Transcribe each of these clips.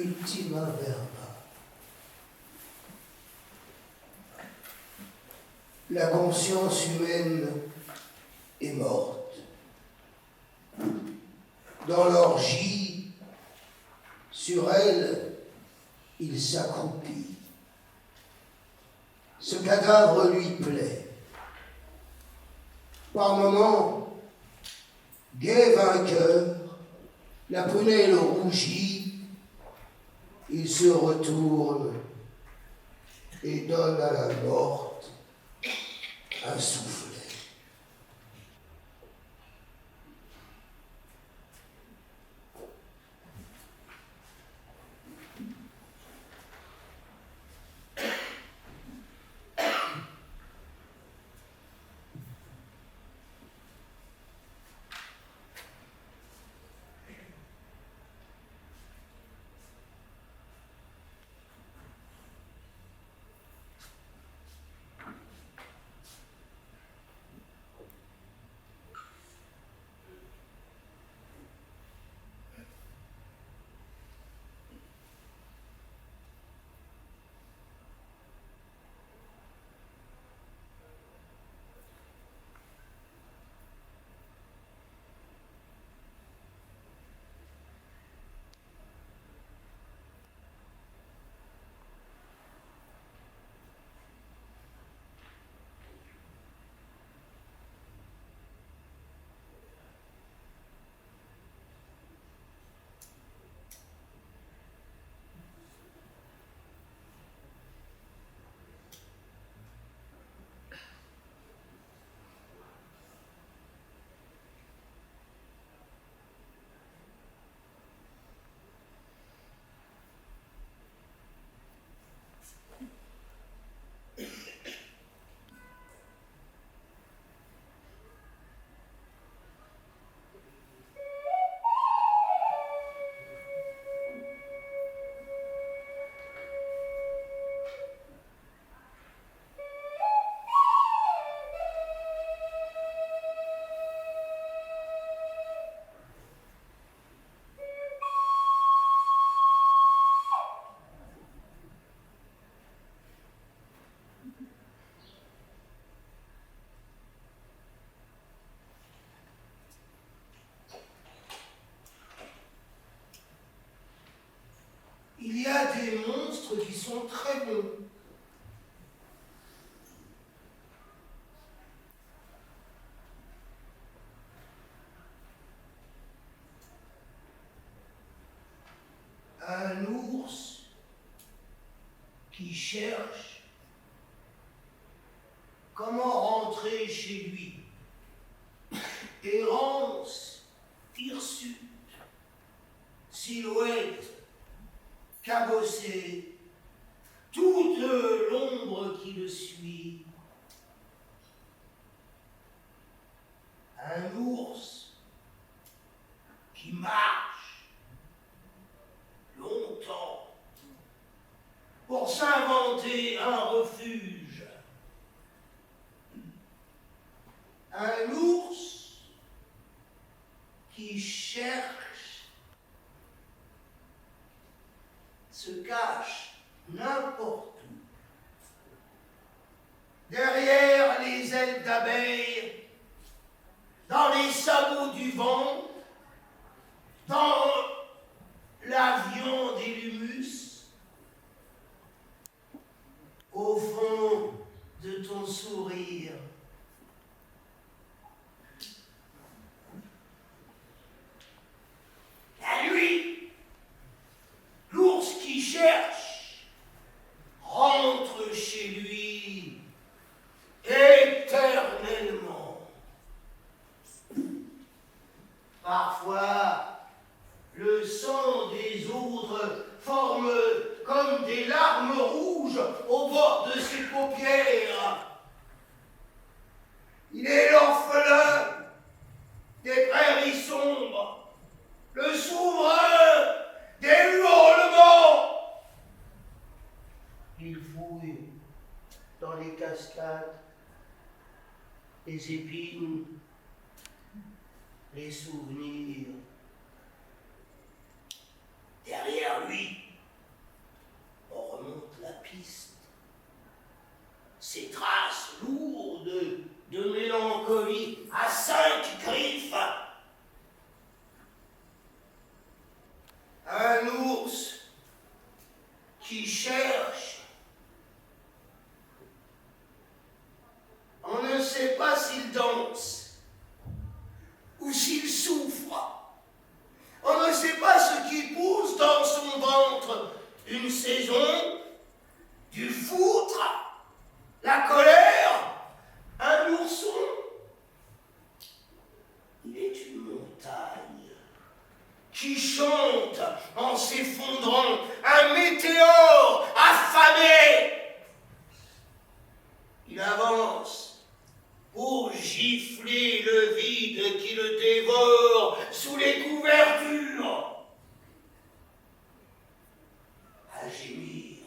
ultima verba. La conscience humaine est morte. Dans l'orgie, sur elle, il s'accroupit. Ce cadavre lui plaît. Par moments, gai vainqueur, la prunelle rougit, il se retourne et donne à la morte un soufflet. Il y a des monstres qui sont très bons. Un ours qui cherche comment rentrer chez lui. Errance hirsute, silhouette cabossée, toute l'ombre qui le suit. Un ours qui marche longtemps pour s'inventer un refuge. Un ours qui cherche, se cache n'importe où. Derrière les ailes d'abeilles, dans les sabots du vent, dans l'avion des lumus, au fond de ton sourire. La nuit, l'ours qui cherche rentre chez lui éternellement. Parfois, le sang des autres forme comme des larmes rouges au bord de ses paupières. Il est l'orphelin des prairies sombres, le souverain des hurlements. Il fouille dans les cascades, les épines, les souvenirs. Derrière lui, une saison, du foutre, la colère, un ourson. Il est une montagne qui chante en s'effondrant, un météore affamé. Il avance pour gifler le vide qui le dévore sous les couvertures, à gémir,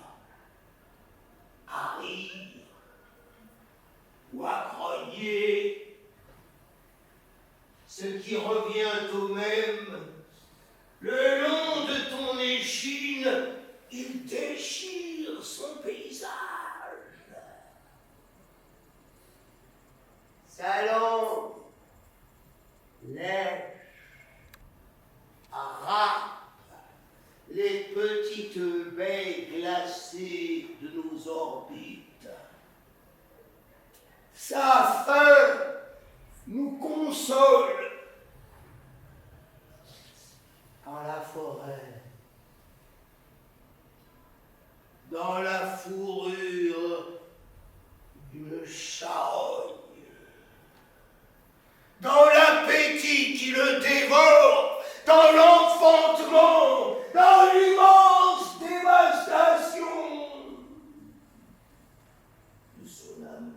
à rire ou à grogner, ce qui revient au même. Le long de ton échine, il déchire son paysage. Sa langue lèche, râpe les petites baies glacées de nos orbites. Sa faim nous console. Dans la forêt, dans la fourrure d'une charogne, dans l'appétit qui le dévore, dans l'enfantement, dans l'immense dévastation de son amour.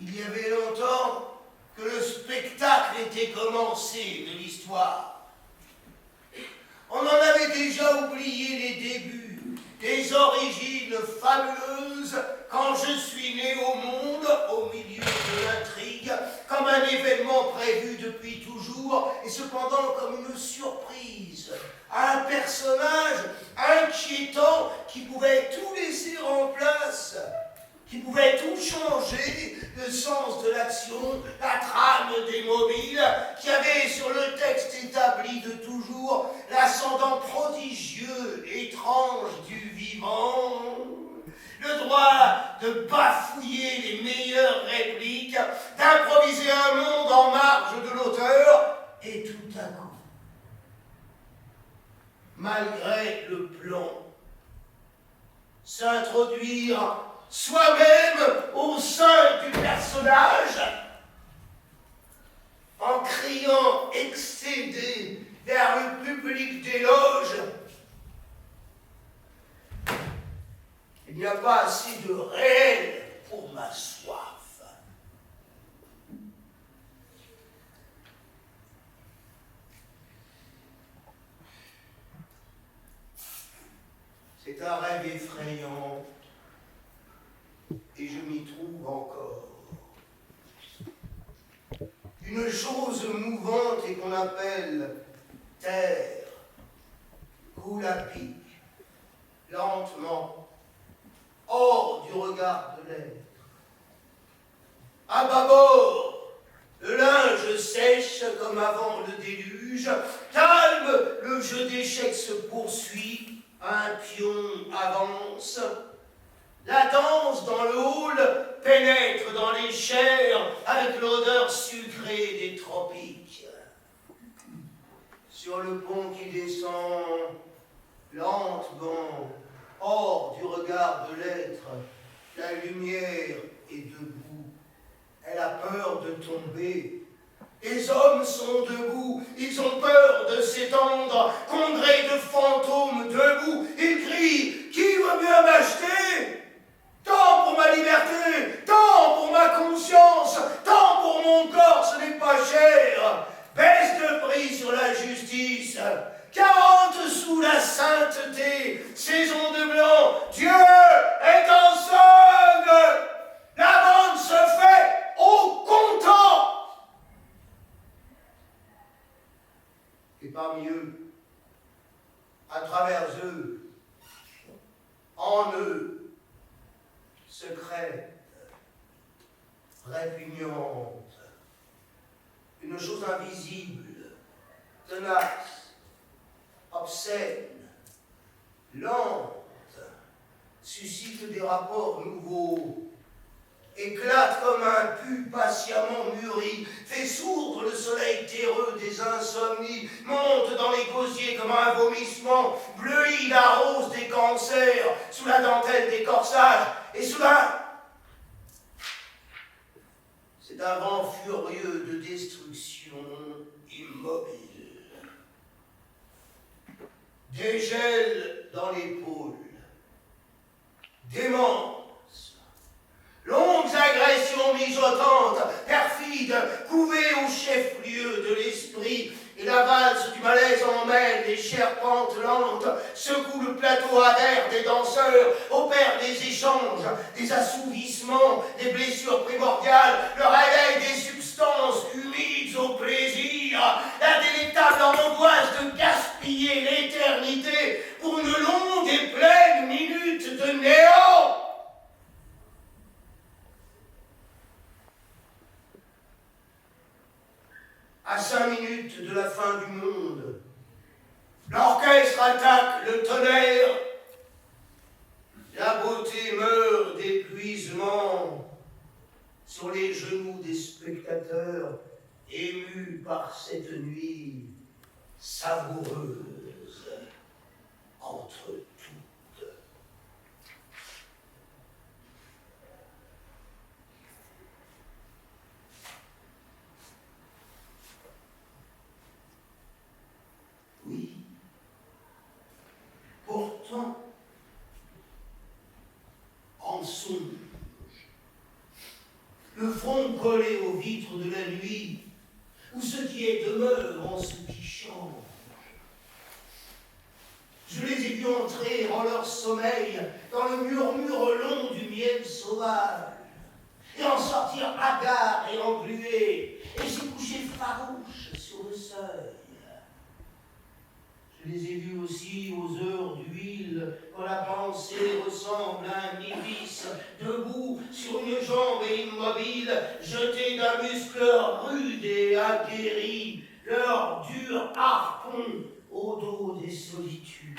Il y avait longtemps que le spectacle était commencé de l'histoire. On en avait déjà oublié les débuts, les origines fabuleuses, quand je suis né au monde, au milieu de l'intrigue, comme un événement prévu depuis toujours, et cependant comme une surprise, un personnage inquiétant qui pouvait tout laisser en place, qui pouvait tout changer, le sens de l'action, la trame des mobiles, qui avait sur le texte établi de toujours l'ascendant prodigieux, étrange du vivant, le droit de bafouiller les meilleures répliques, d'improviser un monde en marge de l'auteur, et tout à coup, malgré le plan, s'introduire soi-même au sein du personnage, en criant excédé vers le public d'éloge. Il n'y a pas assez de réel pour ma soif. C'est un rêve effrayant. Et je m'y trouve encore. Une chose mouvante et qu'on appelle terre coule à pic, lentement, hors du regard de l'être. À bâbord, le linge sèche comme avant le déluge, calme, le jeu d'échecs se poursuit, un pion avance. La danse dans le hall pénètre dans les chairs avec l'odeur sucrée des tropiques. Sur le pont qui descend lentement, hors du regard de l'être, la lumière est debout. Elle a peur de tomber. Les hommes sont debout, ils ont peur de s'étendre, congrès de fantômes debout. Ils crient « Qui veut bien m'acheter ?» Tant pour ma liberté, tant pour ma conscience, tant pour mon corps parmi eux, à travers eux, en eux, secrète, répugnante, une chose invisible, tenace, obscène, lente, suscite des rapports nouveaux, éclate comme un pu patiemment mûri, fait sourdre le soleil terreux des insomnies, monte dans les gosiers comme un vomissement, bleuit la rose des cancers, sous la dentelle des corsages, et soudain, c'est un vent furieux de destruction immobile. Dégel dans l'épaule, démence, longues agressions mijotantes, perfides, couvées au chef-lieu de l'esprit, et la valse du malaise emmêle des charpentes lentes, secoue le plateau adhère des danseurs, opère des échanges, des assouvissements, des blessures primordiales, le réveil des substances humides au plaisir, la délectable angoisse de gaspiller l'éternité pour une longue et pleine minute de néant. À 5 minutes de la fin du monde, l'orchestre attaque le tonnerre, la beauté meurt d'épuisement sur les genoux des spectateurs, émus par cette nuit savoureuse entre toutes. Oui, pourtant, en songe, le front collé aux vitres de la nuit, où ce qui est demeure en ce qui change. Je les ai vus entrer en leur sommeil dans le murmure long du miel sauvage, et en sortir hagards et englués, et s'y coucher farouches sur le seuil. Je les ai vus aussi aux heures d'huile, quand la pensée ressemble à un ibis, debout sur une jambe et immobile, jeté d'un muscle rude et aguerri, leur dur harpon au dos des solitudes.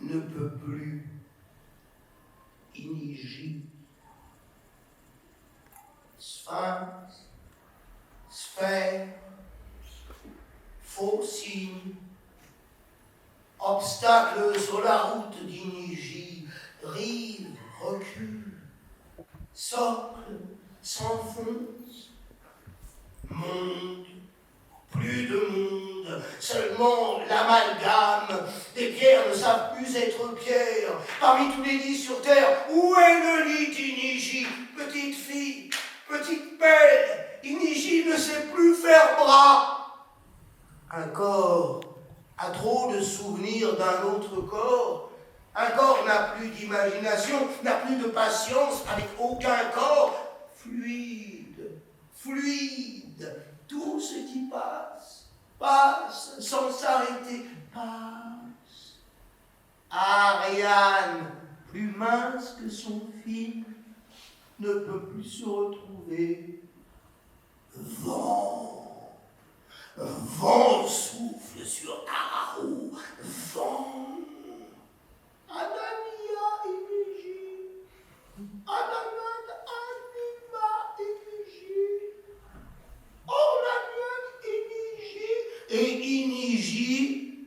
Ne peut plus Inigi, sphinx, sphère, faux signe, obstacle sur la route d'Inigi, rive, recul, socle, s'enfonce, monde, plus de monde, seulement l'amalgame. Des pierres ne savent plus être pierres. Parmi tous les lits sur terre, où est le lit d'Inigi? Petite fille, petite belle, Inigi ne sait plus faire bras. Un corps a trop de souvenirs d'un autre corps. Un corps n'a plus d'imagination, n'a plus de patience avec aucun corps. Fluide, fluide, tout ce qui passe, passe sans s'arrêter, passe. Ariane, plus mince que son fil, ne peut plus se retrouver. Vent, vent souffle sur Araou, vent. Anania Inigi, Ananan Anima Inigi, Ornanian Inigi. Et Inigi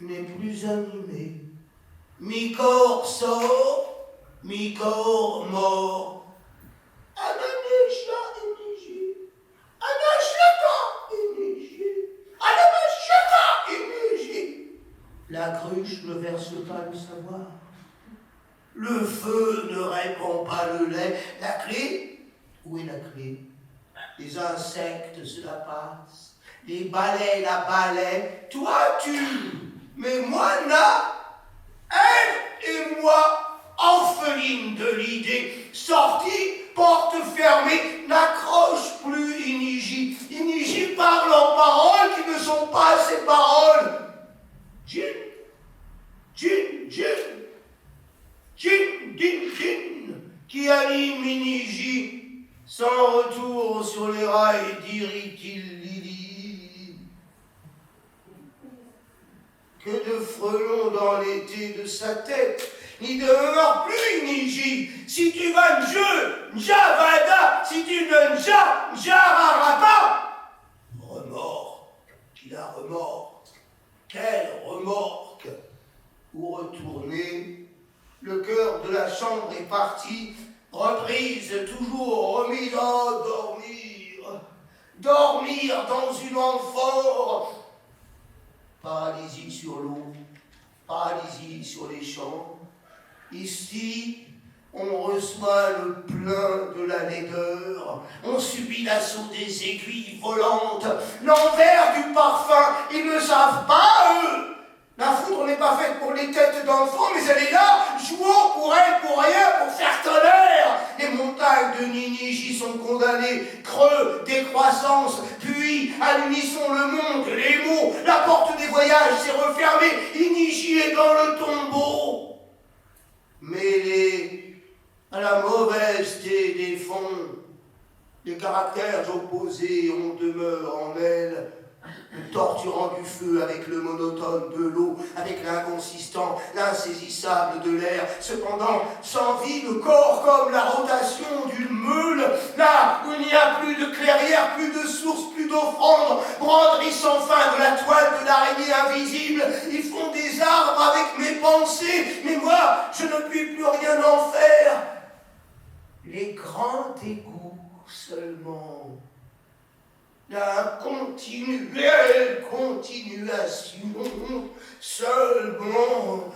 n'est plus animé. Mi-corps sort, mi-corps mort. Ananisha Inigi, Anashaka Inigi, Anamashaka Inigi. La cruche ne verse pas le savoir. Le feu ne répand pas le lait. La clé? Où est la clé? Les insectes se la passent. Les balais la balaient. Toi, tu. Mais moi, na. Elle et moi, orphelines de l'idée, sortie, porte fermée, n'accroche plus Inigi. Inigi parle en paroles qui ne sont pas ses paroles. Gin, gin, gin, gin, gin, gin, qui anime Inigi, sans retour sur les rails d'Iritil-Lili. Que de frelons dans l'été de sa tête, n'y demeure plus Inigi. Si tu vas Nje, Njavada, si tu ne Nja, Njararapa. Remords, qu'il a remords. Quel remorque! Où retourner? Le cœur de la chambre est parti, reprise, toujours remise, oh, dormir. Dormir dans une amphore. Paralysie sur l'eau, paralysie sur les champs. Ici, on reçoit le plein de la laideur, on subit l'assaut des aiguilles volantes, l'envers du parfum, ils ne savent pas, eux. La foudre n'est pas faite pour les têtes d'enfants, mais elle est là, jouant pour elle, pour rien, pour faire tonnerre. Les montagnes de Ninigi sont condamnées, creux, décroissance, puis à l'unisson le monde, les mots, la porte des voyages s'est refermée, Inigi est dans le tombeau. Mêlés à la mauvaiseté des fonds, les caractères opposés, on demeure en elle, le torturant du feu avec le monotone de l'eau, avec l'inconsistant, l'insaisissable de l'air, cependant sans vie, le corps comme la rotation d'une meule, là où il n'y a plus de clairière, plus de source, plus d'offrande, broderie sans fin de la toile de l'araignée invisible, ils font des arbres avec mes pensées, mais moi, je ne puis plus rien en faire. Les grands égouts seulement. La continuelle continuation seulement.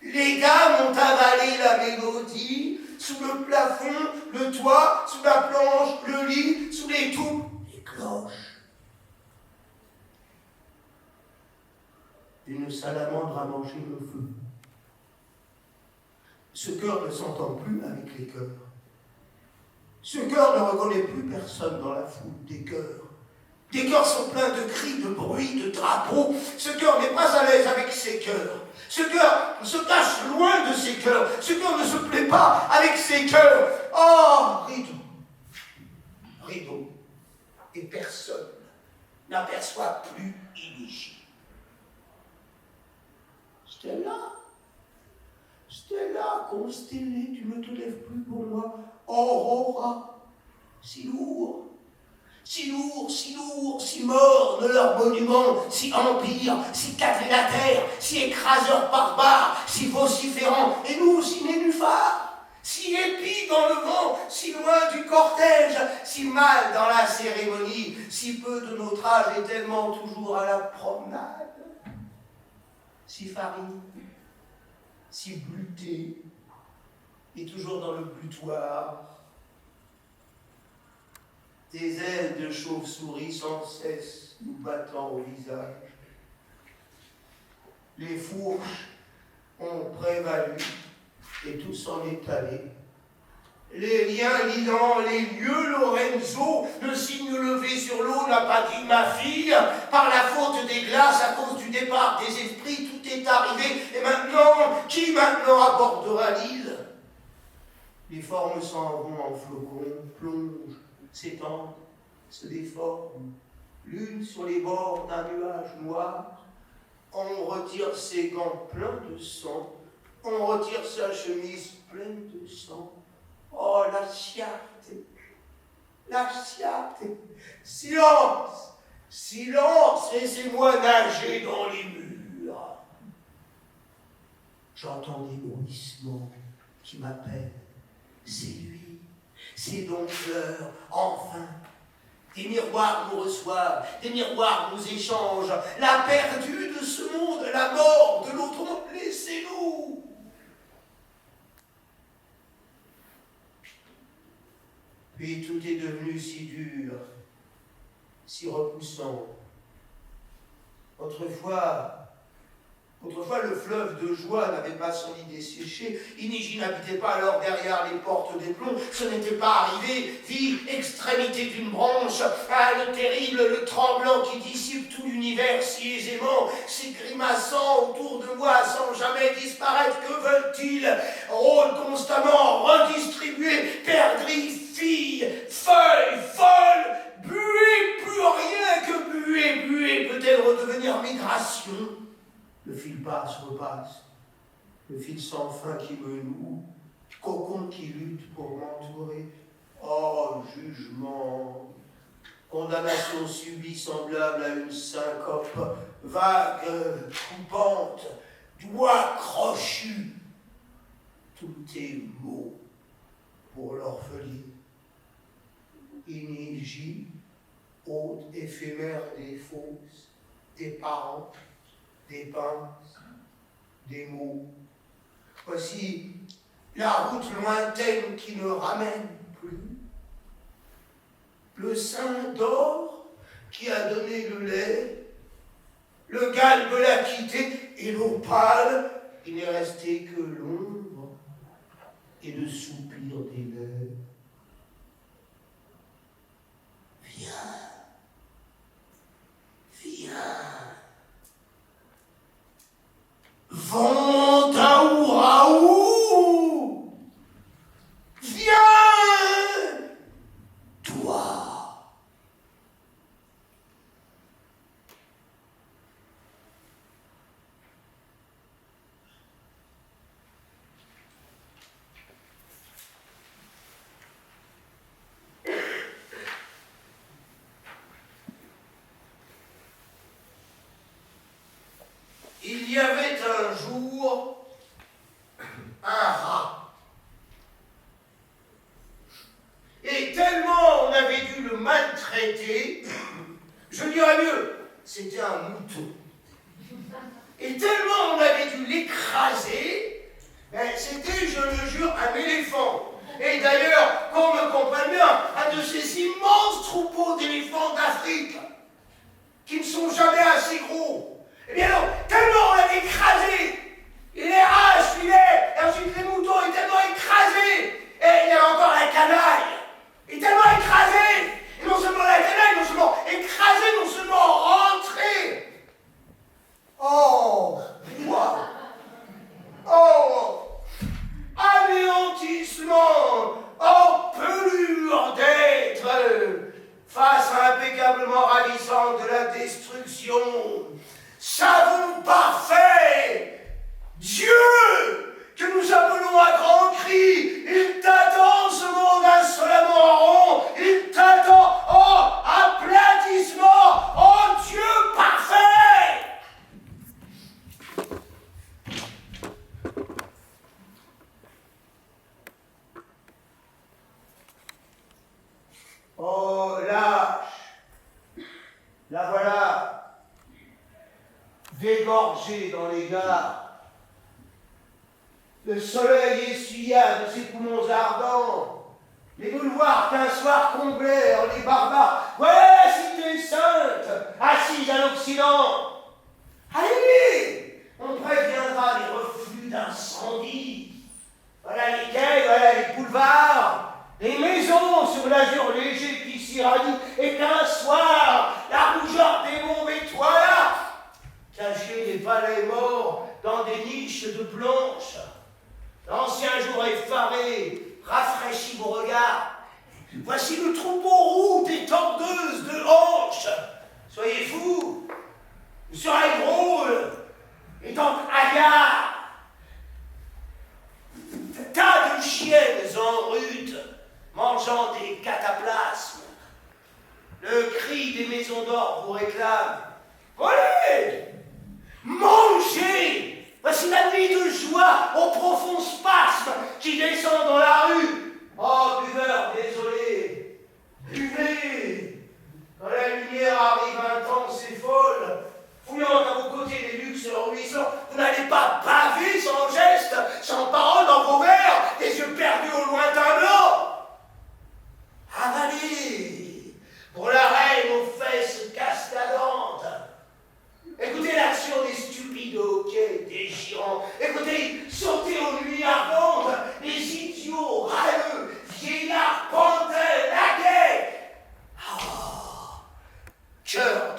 Les dames ont avalé la mélodie, sous le plafond, le toit, sous la planche, le lit, sous les toupes, les cloches. Une salamandre a mangé le feu. Ce cœur ne s'entend plus avec les cœurs. Ce cœur ne reconnaît plus personne dans la foule des cœurs. Des cœurs sont pleins de cris, de bruits, de drapeaux. Ce cœur n'est pas à l'aise avec ses cœurs. Ce cœur se cache loin de ses cœurs. Ce cœur ne se plaît pas avec ses cœurs. Oh, rideau, rideau. Et personne n'aperçoit plus Inigi. Stella, constellée, tu ne te lèves plus pour moi. Aurora, si lourd, si lourd, si lourd, si morne leur monument, si empire, si quadrilatère, si écraseur barbare, si vociférant, et nous, si nénuphars, si épis dans le vent, si loin du cortège, si mal dans la cérémonie, si peu de notre âge est tellement toujours à la promenade, si farine, si bleuté, et toujours dans le butoir, tes ailes de chauve-souris sans cesse nous battant au visage. Les fourches ont prévalu et tout s'en est allé. Les liens liant les lieux, Lorenzo, le signe levé sur l'eau n'a pas dit ma fille, par la faute des glaces, à cause du départ des esprits, tout est arrivé, et maintenant, qui maintenant abordera l'île? Les formes s'en vont en flocons, plongent, s'étendent, se déforment, l'une sur les bords d'un nuage noir. On retire ses gants pleins de sang, on retire sa chemise pleine de sang. Oh, la chiateté, silence, silence, laissez-moi nager dans les murs. J'entends des bruissements qui m'appellent. C'est lui, c'est donc l'heure, enfin. Des miroirs nous reçoivent, des miroirs nous échangent. La perdue de ce monde, la mort de l'autre monde, laissez-nous. Puis tout est devenu si dur, si repoussant. Autrefois, le fleuve de joie n'avait pas son lit desséché. Inigi n'habitait pas alors derrière les portes des plombs. Ce n'était pas arrivé. Vie, extrémité d'une branche, le terrible, le tremblant qui dissipe tout l'univers si aisément, si grimaçant autour de moi sans jamais disparaître. Que veulent-ils? Rôle constamment redistribué, perdrix, fille, feuille, folle, buée, plus rien que buée peut-elle redevenir migration? Le fil passe, repasse, le fil sans fin qui me noue, cocon qui lutte pour m'entourer. Oh, jugement, condamnation subie semblable à une syncope, vague, coupante, doigt crochu. Tout est mot pour l'orpheline. Inigie, hôte éphémère des fosses, des parents, des pinces, des mots. Voici la route lointaine qui ne ramène plus. Le sein d'or qui a donné le lait, le galbe l'a quitté, et l'eau pâle, il n'est resté que l'ombre et le soupir des lèvres. Viens, viens. Vendaouraou, viens, toi. Il y avait un jour un rat. Et tellement on avait dû le maltraiter, je dirais mieux, c'était un mouton. Et tellement on avait dû l'écraser, c'était, je le jure, un éléphant. Et d'ailleurs, qu'on me comprenne bien, un de ces immenses troupeaux d'éléphants d'Afrique, qui ne sont jamais assez gros. Eh bien non, tellement on l'avait écrasé, les rats suivaient, et ensuite les moutons étaient tellement écrasés, et il y avait encore la canaille, et tellement écrasé, et non seulement la canaille, non seulement écrasé, non seulement rentré. Oh, moi, oh, anéantissement, oh, pelure d'être, face impeccablement ravissante de la destruction. Savon parfait, Dieu, que nous appelons à grands cris, il t'attend ce monde insolemment rond, il t'attend, oh, aplatissement, oh Dieu parfait. Oh, lâche, la voilà. Dégorgé dans les gares. Le soleil essuya de ses poumons ardents les boulevards qu'un soir comblèrent les barbares. Voilà la cité sainte, assise à l'Occident. Allez, on préviendra les reflux d'incendie. Voilà les quais, voilà les boulevards, les maisons sur l'azur léger qui s'irradie, et qu'un soir, la rougeur des bombes étoila, cacher les palais morts dans des niches de planches. L'ancien jour effaré rafraîchit vos regards. Voici le troupeau roux des tordeuses de hanches. Soyez fous, vous serez drôles et donc hagards. Tas de chiennes en rute mangeant des cataplasmes. Le cri des maisons d'or vous réclame. Volez! Mangez! Voici la nuit de joie au profond spasme qui descend dans la rue. Oh, buveurs désolés, buvez! Quand la lumière arrive intense et folle, fouillant à vos côtés les luxes ruisselants, vous n'allez pas baver sans geste, sans parole dans vos verres, des yeux perdus au lointain blanc.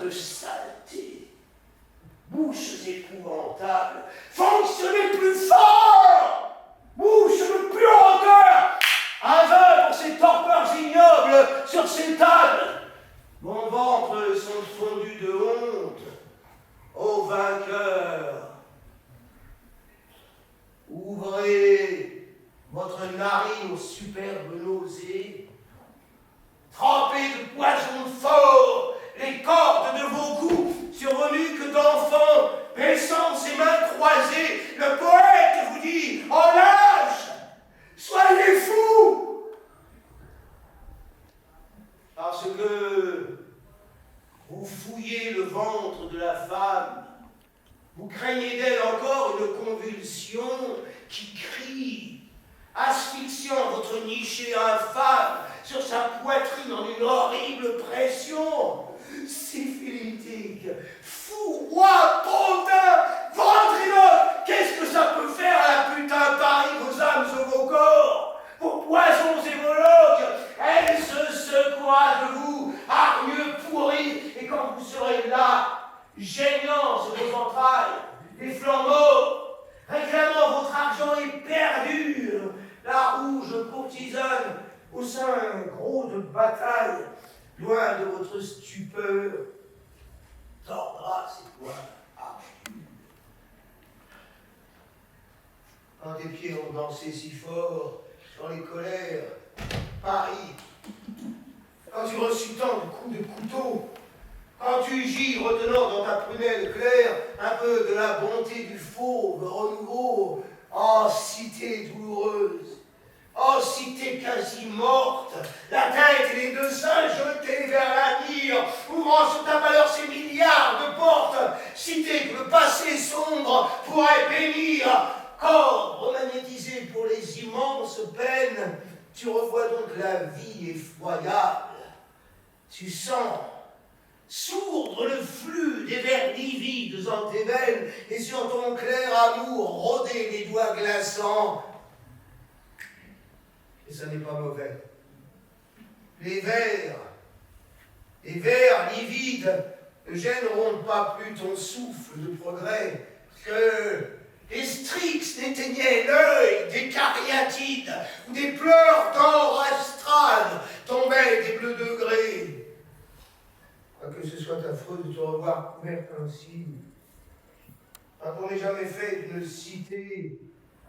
de saleté, bouches épouvantables, fonctionnez plus fort, bouches de plus en hauteur, aveu pour ces torpeurs ignobles sur ces tables. Mon ventre sont fondus de honte, ô vainqueur. Ouvrez votre narine aux superbes nausées, trempez de poison fort les cordes de vos coups sur vos nuques d'enfants, baissant ses mains croisées, le poète vous dit, en lâche, soyez fous, parce que vous fouillez le ventre de la femme, vous craignez d'elle encore une convulsion qui crie, asphyxiant votre niché infâme sur sa poitrine en une horrible pression. Syphilitique, fou, roi, pantin, ventriloque, qu'est-ce que ça peut faire à la putain de Paris, vos âmes et vos corps? Vos poisons et vos loques, elle se secouera de vous, hargneux pourris, et quand vous serez là, geignant sur vos entrailles, les flambeaux, réclamant votre argent éperdu, la rouge courtisane au sein gros de bataille, loin de votre stupeur, tordra ses poings archus. Quand tes pieds ont dansé si fort sur les colères, Paris, quand tu reçus tant de coups de couteau, quand tu gis retenant dans ta prunelle claire un peu de la bonté du fauve renouveau, oh cité douloureuse, oh cité quasi morte, la tête et les deux seins jetés vers l'avenir, ouvrant sur ta valeur ces milliards de portes, cité que le passé sombre pourrait bénir, corps remagnétisé pour les immenses peines, tu revois donc la vie effroyable, tu sens sourdre le flux des vers livides en tes veines, et sur ton clair amour rôder les doigts glaçants. Et ça n'est pas mauvais. Les vers livides ne gêneront pas plus ton souffle de progrès que les Strix n'éteignaient l'œil des cariatides, où des pleurs d'or astral tombaient des bleus degrés. Que ce soit affreux de te revoir couverte ainsi, quand on n'est jamais fait d'une cité,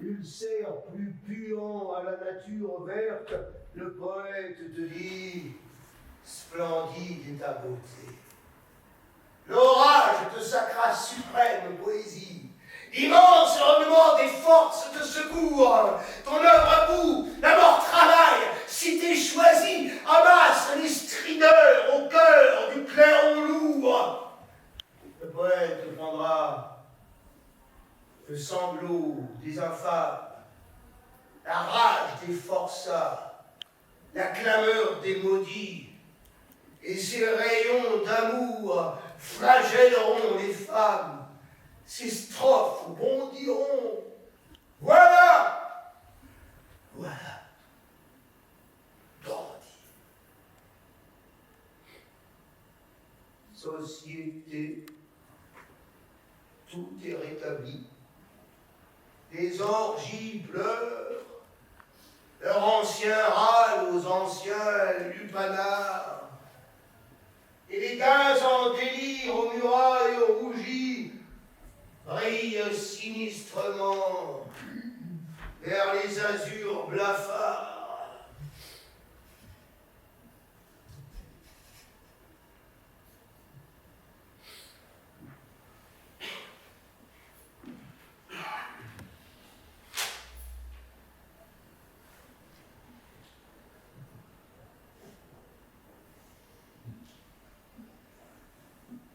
ulcère plus puant à la nature verte, le poète te dit, splendide est ta beauté. L'orage te sacra suprême poésie. Immense remuement des forces te secours, ton œuvre à bout, la mort travaille, cité choisie, amasse les strideurs au cœur du clairon lourd. Le poète te prendra le sanglot des infâmes, la rage des forçats, la clameur des maudits, et ces rayons d'amour flagelleront les femmes. Ces strophes bondiront. Voilà, voilà, dandy. Société, tout est rétabli. Les orgies pleurent, leurs anciens râlent aux anciens lupanards, et les gaz en délire aux murailles rougies brille sinistrement vers les azurs blafards.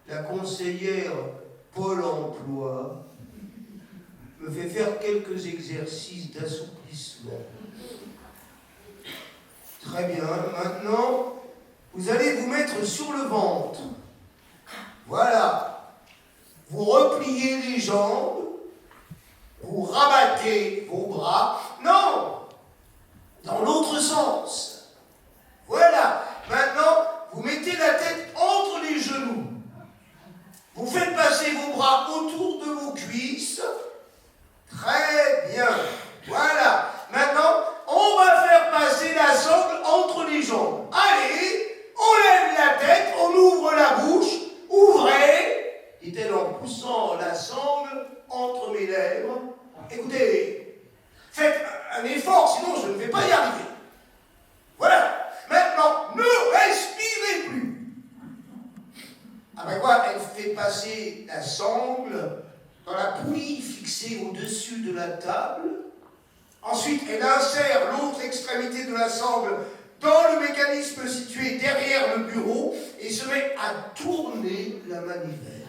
La conseillère Pôle emploi me fait faire quelques exercices d'assouplissement. Très bien, maintenant, vous allez vous mettre sur le ventre. Voilà. Vous repliez les jambes, vous rabattez vos bras. Non, dans l'autre sens. Voilà. Maintenant, vous mettez la tête entre les genoux. Vous faites passer vos bras autour de vos cuisses. Très bien. Voilà. Maintenant, on va faire passer la sangle entre les jambes. Allez, on lève la tête, on ouvre la bouche. Ouvrez, dit-elle en poussant la sangle entre mes lèvres. Écoutez, faites un effort, sinon je ne vais pas y arriver. Voilà. Maintenant, ne respirez plus. Après quoi, elle fait passer la sangle dans la poulie fixée au-dessus de la table. Ensuite, elle insère l'autre extrémité de la sangle dans le mécanisme situé derrière le bureau et se met à tourner la manivelle.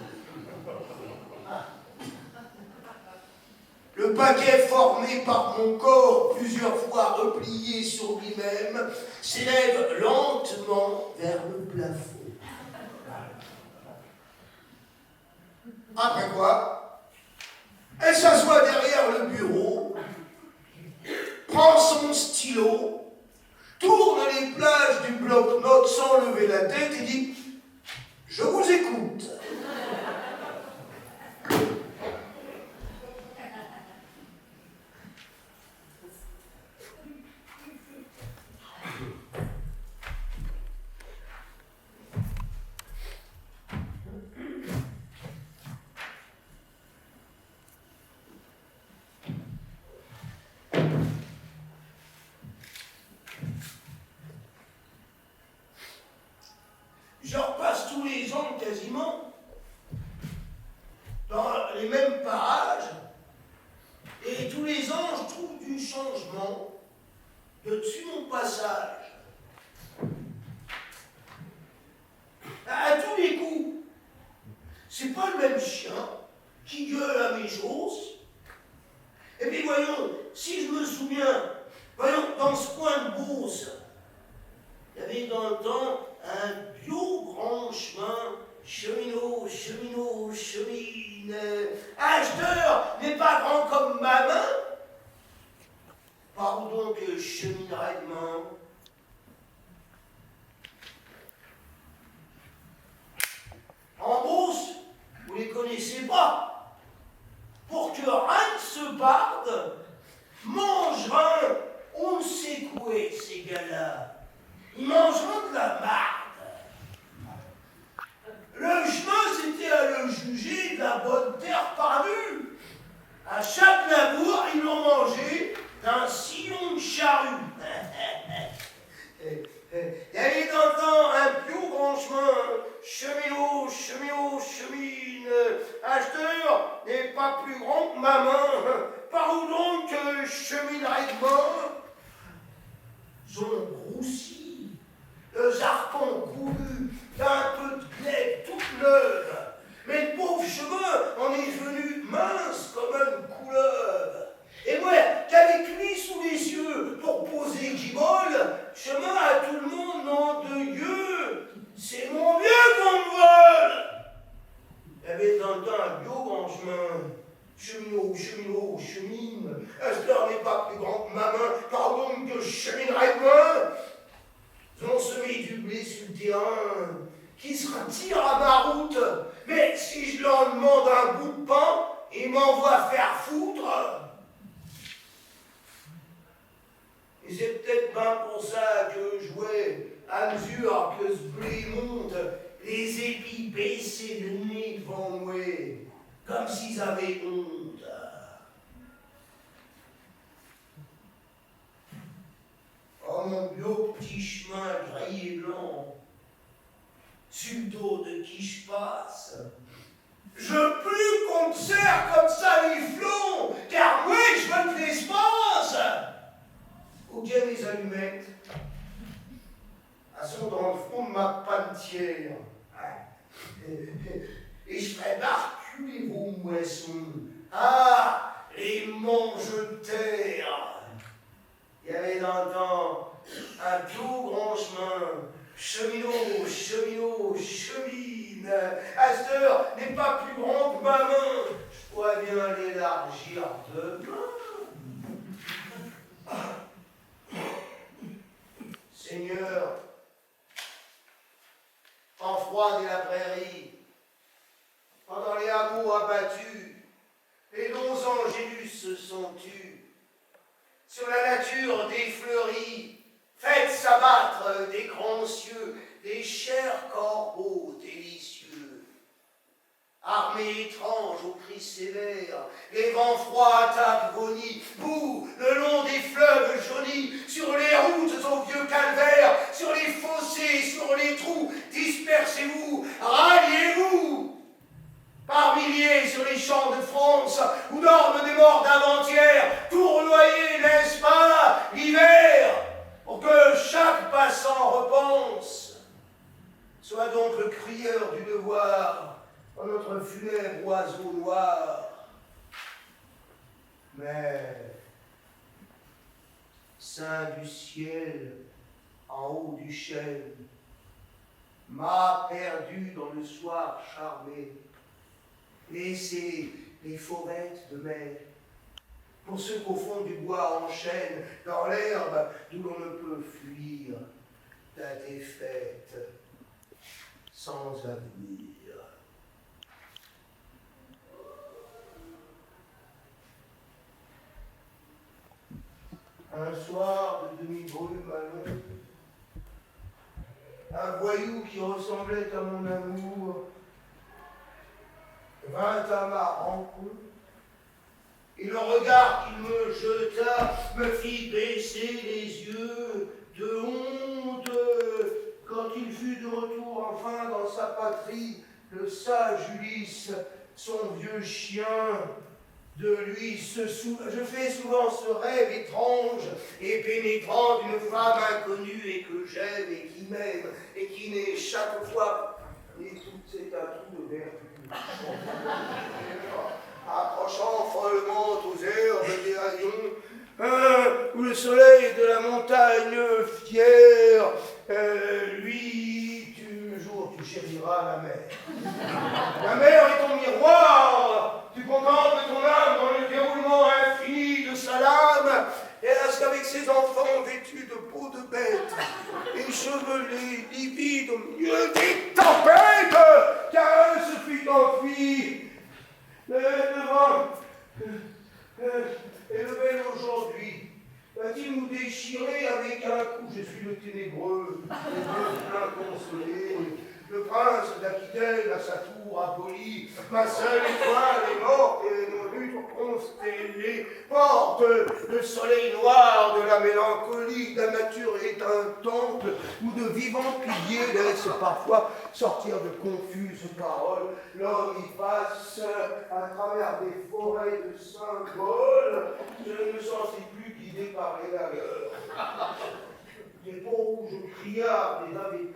Le paquet formé par mon corps, plusieurs fois replié sur lui-même, s'élève lentement vers le plafond. Après quoi, elle s'assoit derrière le bureau, prend son stylo, tourne les plages du bloc-notes sans lever la tête et dit « Je vous écoute ». Je repasse tous les ans quasiment dans les mêmes parages et tous les ans je trouve du changement dessus mon passage. À tous les coups, c'est pas le même chien qui gueule à mes choses. Et puis voyons, si je me souviens, voyons, dans ce coin de Beauce, il y avait dans le temps un bio grand chemin, cheminot, cheminot, chemine. Acheteur n'est pas grand comme ma main. Pardon que cheminerait de main. En Beauce, vous les connaissez pas. Pour que rien ne se barde, mangeront, on ne sait quoi ces gars-là. Ils mangeront de la marde. Le chemin, c'était à le juger de la bonne terre perdue. À chaque labour, ils l'ont mangé d'un sillon de charrue. Il y avait dans le temps un plus grand chemin, cheminot, cheminot, chemine, acheteur n'est pas plus grand que ma main, par où donc cheminerait de main? J'en groussi, le zarpon couru d'un peu de glaive toute neuve, mais le pauvre chemin en est venu mince comme une couleuvre. Et moi, qu'avec lui sous les yeux pour poser Guibole, chemin à tout le monde, nom de Dieu, c'est mon vieux qu'on me vole. Il y avait dans le temps un bio grand chemin, cheminot, cheminot, chemine, Astor n'est pas plus grand que ma main, pardon que je cheminerai de main. Ils ont semé du blé sur le terrain, qui se retire à ma route, mais si je leur demande un bout de pain, ils m'envoient faire foutre. Et c'est peut-être bien pour ça que je jouais, à mesure que ce blé monte, les épis baissaient le nez devant moi, comme s'ils avaient honte. Oh mon beau petit chemin gris et blanc, sur le dos de qui je passe, je veux plus qu'on me serre comme ça les flancs, car moi je veux de l'espace. Où bien les allumettes? Elles sont dans le fond de ma panetière. Et je ferai reculer vos moissons. Ah, les manges de terre. Il y avait dans le temps un tout grand chemin. Cheminot, cheminot, chemine. Asteur n'est pas plus grand que ma main. Je pourrais bien l'élargir demain. Seigneur, en froid de la prairie, battus, et nos angélus se sont tus. Sur la nature défleurie, faites s'abattre des grands cieux, des chers corbeaux délicieux. Armée étrange aux cris sévères, les vents froids attaquent vos nids, vous, le long des fleuves jaunis, sur les routes aux vieux calvaires, sur les fossés, sur les trous, dispersez-vous, ralliez-vous. Par milliers sur les champs de France, où dorment des morts d'avant-hier, tournoyés, n'est-ce pas, l'hiver, pour que chaque passant repense, soit donc le crieur du devoir, en notre funèbre oiseau noir. Mais, Saint du ciel, en haut du chêne, m'a perdu dans le soir charmé, laissez les fauvettes de mai, pour ceux qu'au fond du bois enchaînent, dans l'herbe d'où l'on ne peut fuir, ta défaite sans avenir. Un soir de demi-brume à l'ombre, un voyou qui ressemblait à mon amour vint à ma rencontre, et le regard qu'il me jeta me fit baisser les yeux de honte. Quand il fut de retour enfin dans sa patrie, le sage Ulysse, son vieux chien, de lui je fais souvent ce rêve étrange et pénétrant d'une femme inconnue et que j'aime et qui m'aime et qui n'est chaque fois et toutes ces atouts de vertu. Approchant follement aux herbes des haillons, où le soleil de la montagne fière, lui, toujours tu chériras la mer. La mer est ton miroir, tu contemples ton âme dans le déroulement infini de sa lame, et qu'avec ses enfants vêtus de peau de bête, échevelés, livides au milieu des tempêtes, car elle se fut enfuie. Le vent et le bel aujourd'hui va-t-il nous déchirer avec un coup? Je suis le ténébreux, l'inconsolé, le prince d'Aquitaine à sa tour abolie, ma seule étoile est morte et nos luttes constellées portent le soleil noir de la mélancolie. La nature est un temple où de vivants piliers laissent parfois sortir de confuses paroles. L'homme y passe à travers des forêts de symboles. Je ne me sentais plus guidé par les lagueurs. Des peaux rouges criards les avaient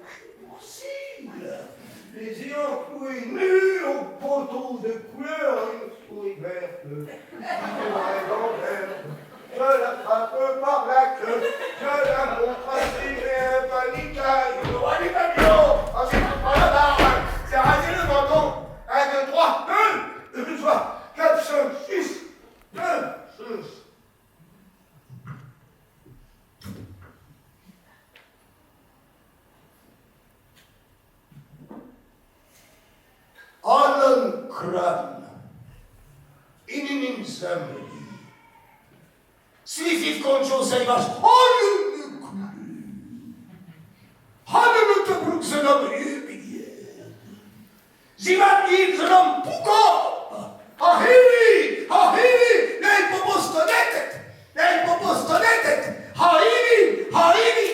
possible, les ayant cloués nus au poteau de couleur, une souris verte, qui courait dans l'herbe. Je l'attrape par la queue, je la montre à ses panicailles, le roi des papillons, ensuite je prends la barre, c'est rasé le menton, 1, 2, 3, 1, 2, 3, 4, 5, 6, 1, 6. Allen Kram, ininin zemlji, svi končil vaš Allen Allen te bruk se nam jubije, zivat im se nam pukop, ahiri, nej popostonetet, ahiri,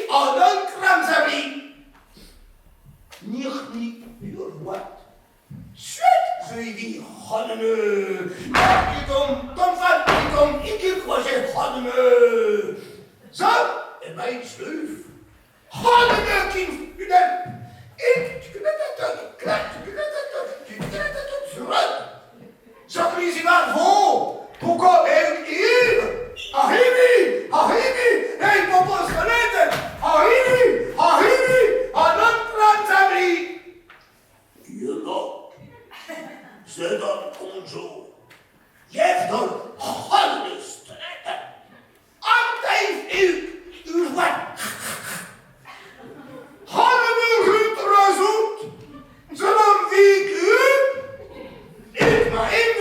Allen Kram zemlji. Nichni jurvat. Sweet, Zuidi, Hannene, Markitom, Tomfatikom, Ikilquaje, Hannene. Zo, en mijn sleuf. Hannene, King, Udem. Ik, Zakrizi waar vol, Poeko en il, Ahimi, hey, popos geleden, Ahimi, Anan Transabri. Je loopt. Ze dan konzo. Je hebt dan handenstrekken. Altijd u wat. Handen goed razut. Ze dan wiek u. Ik maar in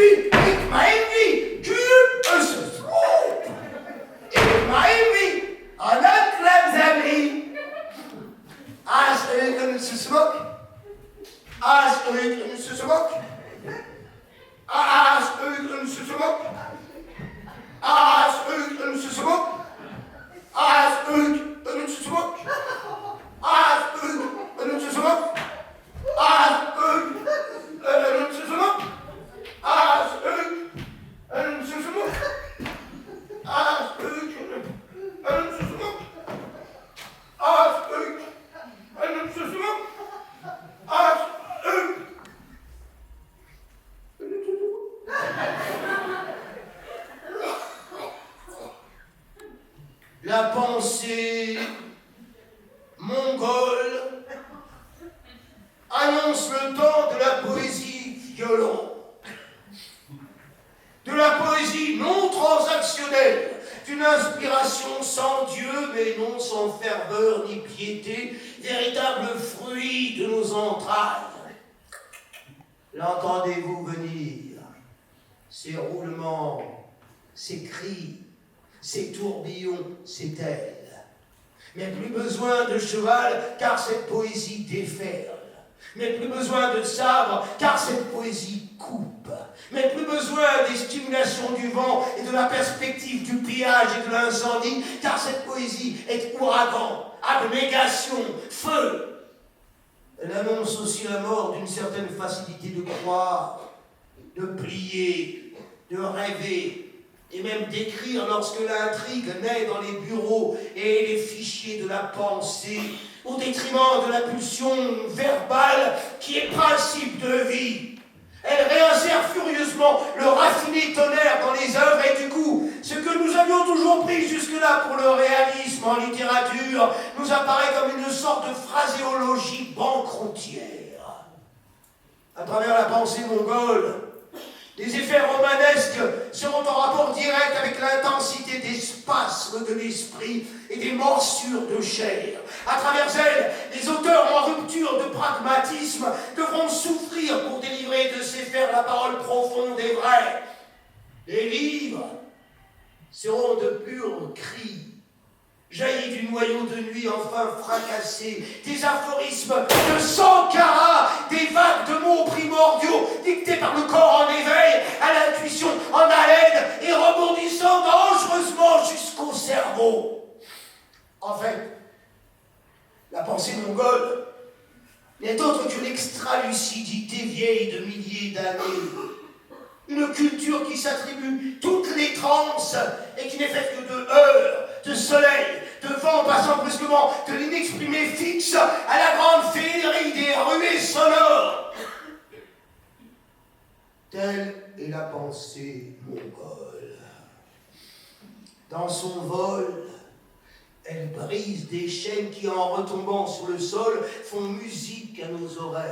la pensée mongole annonce le temps de la poésie violente, de la poésie non transactionnelle, d'une inspiration sans Dieu, mais non sans ferveur ni piété, véritable fruit de nos entrailles. L'entendez-vous venir? Ces roulements, ces cris, ces tourbillons, c'est elle. Mais plus besoin de cheval, car cette poésie déferle. Mais plus besoin de sabre, car cette poésie coupe. Mais plus besoin des stimulations du vent et de la perspective du pillage et de l'incendie, car cette poésie est ouragan, abnégation, feu. Elle annonce aussi la mort d'une certaine facilité de croire, de plier, de rêver, et même d'écrire lorsque l'intrigue naît dans les bureaux et les fichiers de la pensée, au détriment de la pulsion verbale qui est principe de vie. Elle réinsère furieusement le raffiné tonnerre dans les œuvres et du coup, ce que nous avions toujours pris jusque-là pour le réalisme en littérature nous apparaît comme une sorte de phraséologie banqueroutière. À travers la pensée mongole, les effets romanesques seront en rapport direct avec l'intensité des spasmes de l'esprit et des morsures de chair. À travers elles, les auteurs en rupture de pragmatisme devront souffrir pour délivrer de ces fers la parole profonde et vraie. Les livres seront de purs cris, jaillis du noyau de nuit enfin fracassé, des aphorismes de Sankara, des vagues de mots primordiaux dictés par le corps en éveil, à l'intuition en haleine et rebondissant dangereusement jusqu'au cerveau. En fait, la pensée mongole n'est autre que l'extra-lucidité vieille de milliers d'années. Une culture qui s'attribue toutes les transes et qui n'est faite que de heures, de soleil, de vent passant brusquement de l'inexprimé fixe à la grande féerie des ruées sonores. Telle est la pensée mongole. Dans son vol, elle brise des chaînes qui, en retombant sur le sol, font musique à nos oreilles.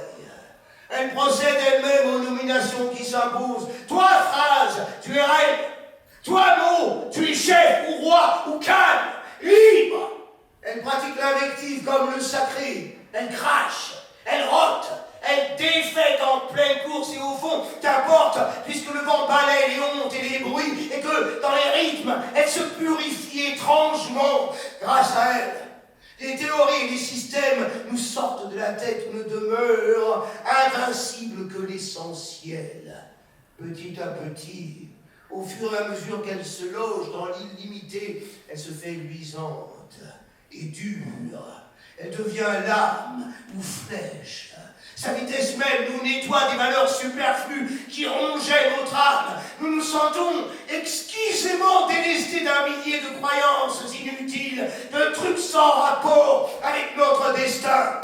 Elle procède elle-même aux nominations qui s'imposent. Toi, phrase, tu es reine. Toi, mot, tu es chef ou roi ou calme, libre. Elle pratique l'invective comme le sacré. Elle crache, elle rote, elle défait en pleine course et au fond, qu'importe, puisque le vent balaie les hontes et les bruits et que dans les rythmes, elle se purifie étrangement grâce à elle. Les théories et les systèmes nous sortent de la tête, ne demeurent invincibles que l'essentiel. Petit à petit, au fur et à mesure qu'elle se loge dans l'illimité, elle se fait luisante et dure. Elle devient lame ou flèche. Sa vitesse même nous nettoie des valeurs superflues qui rongeaient notre âme. Nous nous sentons exquisément délestés d'un millier de croyances inutiles, de trucs sans rapport avec notre destin.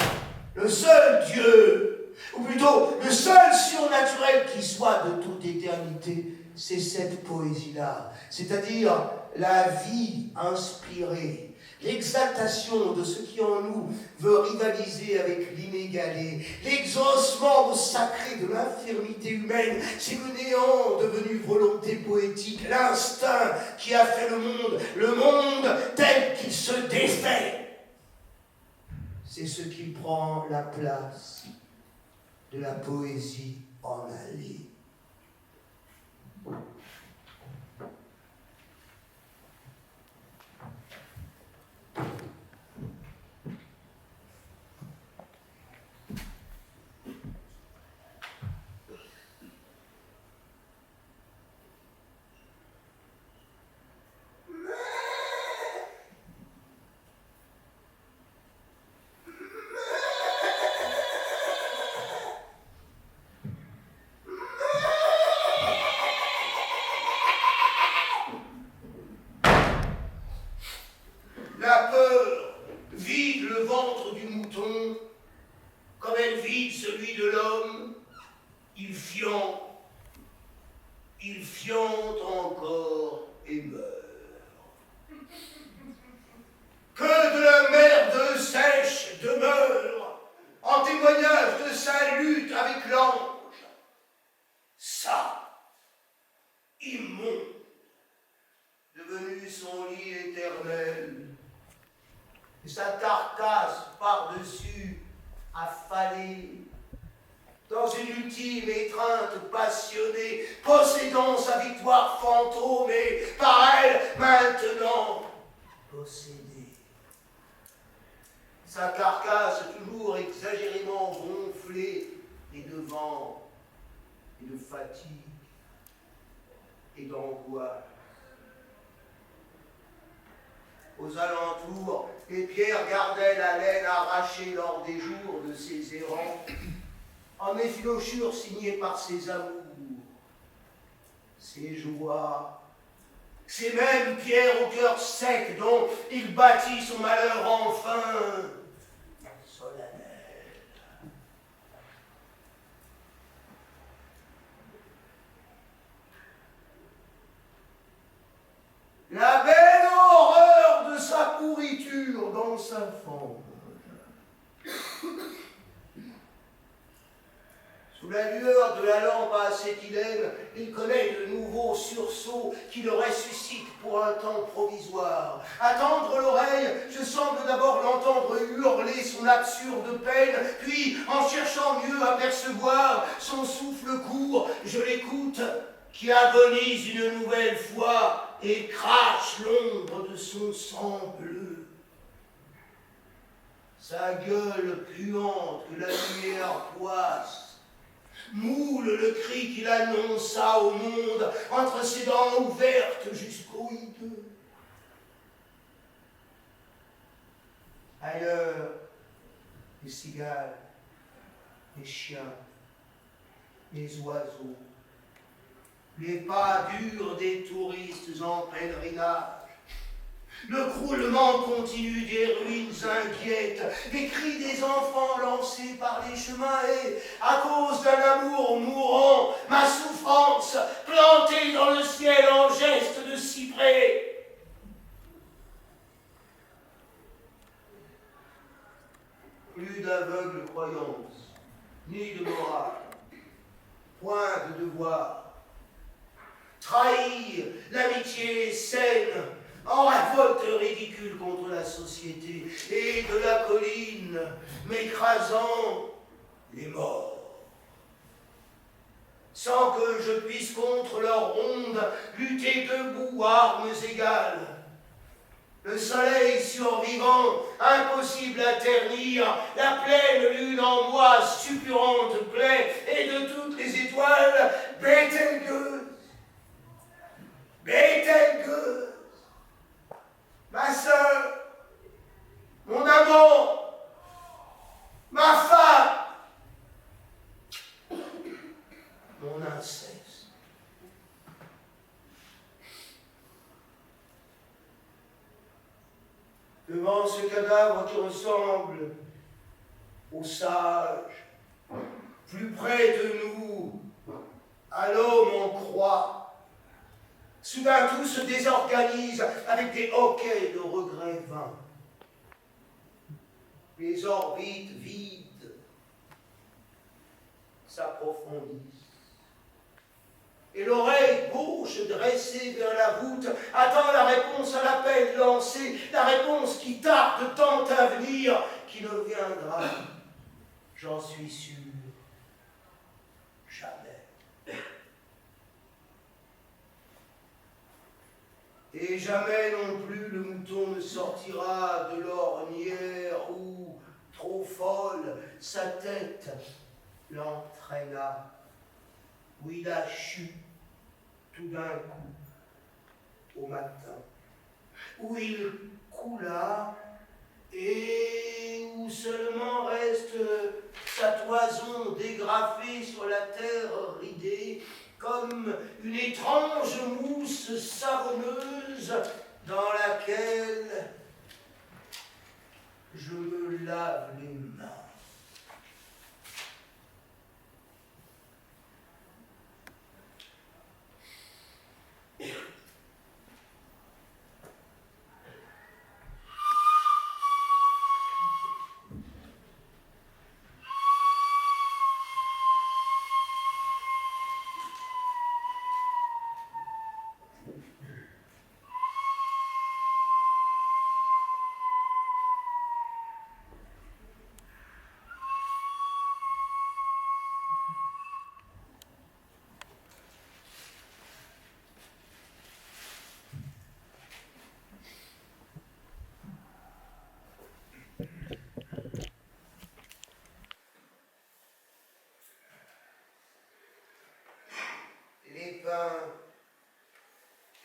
Le seul Dieu, ou plutôt le seul surnaturel qui soit de toute éternité, c'est cette poésie-là, c'est-à-dire la vie inspirée. L'exaltation de ce qui en nous veut rivaliser avec l'inégalé, l'exaucement au sacré de l'infirmité humaine, c'est le néant devenu volonté poétique, l'instinct qui a fait le monde tel qu'il se défait. C'est ce qui prend la place de la poésie en allée. La peur vide le ventre du mouton, comme elle vide celui de l'homme. Il fiente encore et meurt. que de la merde sèche demeure, en témoignage de sa lutte avec l'ange. Ça, immonde, devenu son lit éternel, et sa carcasse par-dessus affalée, dans une ultime étreinte passionnée, possédant sa victoire fantôme et par elle maintenant possédée. Sa carcasse toujours exagérément gonflée et de vent, et de fatigue, et d'angoisse. Aux alentours, les pierres gardaient la laine arrachée lors des jours de ses errants, en effilochures signées par ses amours, ses joies, ces mêmes pierres au cœur sec dont il bâtit son malheur enfin solennel. La belle horreur de sa pourriture dans sa fange. Sous la lueur de la lampe à acétylène, il connaît de nouveaux sursauts qui le ressuscitent pour un temps provisoire. À tendre l'oreille, je semble d'abord l'entendre hurler son absurde peine, puis, en cherchant mieux à percevoir son souffle court, je l'écoute, qui agonise une nouvelle fois et crache l'ombre de son sang bleu. Sa gueule puante que la lumière poisse moule le cri qu'il annonça au monde entre ses dents ouvertes jusqu'au hideux. Ailleurs, les cigales, les chiens, les oiseaux, les pas durs des touristes en pèlerinage, le croulement continu des ruines inquiètes, les cris des enfants lancés par les chemins et, à cause d'un amour mourant, ma souffrance plantée dans le ciel en geste de cyprès. Plus d'aveugle croyance, ni de morale, point de devoir. Trahir l'amitié saine, en révolte ridicule contre la société, et de la colline, m'écrasant les morts. Sans que je puisse contre leur ronde lutter debout, armes égales. Le soleil survivant, impossible à ternir, la pleine lune en moi, suppurante plaie, et de toutes les étoiles, Bételgeuse, Bételgeuse, ma sœur, mon amour, ma femme, mon inceste. Devant ce cadavre qui ressemble au sage, plus près de nous, à l'homme en croix, soudain tout se désorganise avec des hoquets de regrets vains. Les orbites vides s'approfondissent. Et l'oreille gauche dressée vers la voûte attend la réponse à l'appel lancé, la réponse qui tarde tant à venir, qui ne viendra, j'en suis sûr, jamais. Et jamais non plus le mouton ne sortira de l'ornière où, trop folle, sa tête l'entraîna, où il a chu tout d'un coup au matin, où il coula et où seulement reste sa toison dégrafée sur la terre ridée, comme une étrange mousse savonneuse dans laquelle je me lave les mains.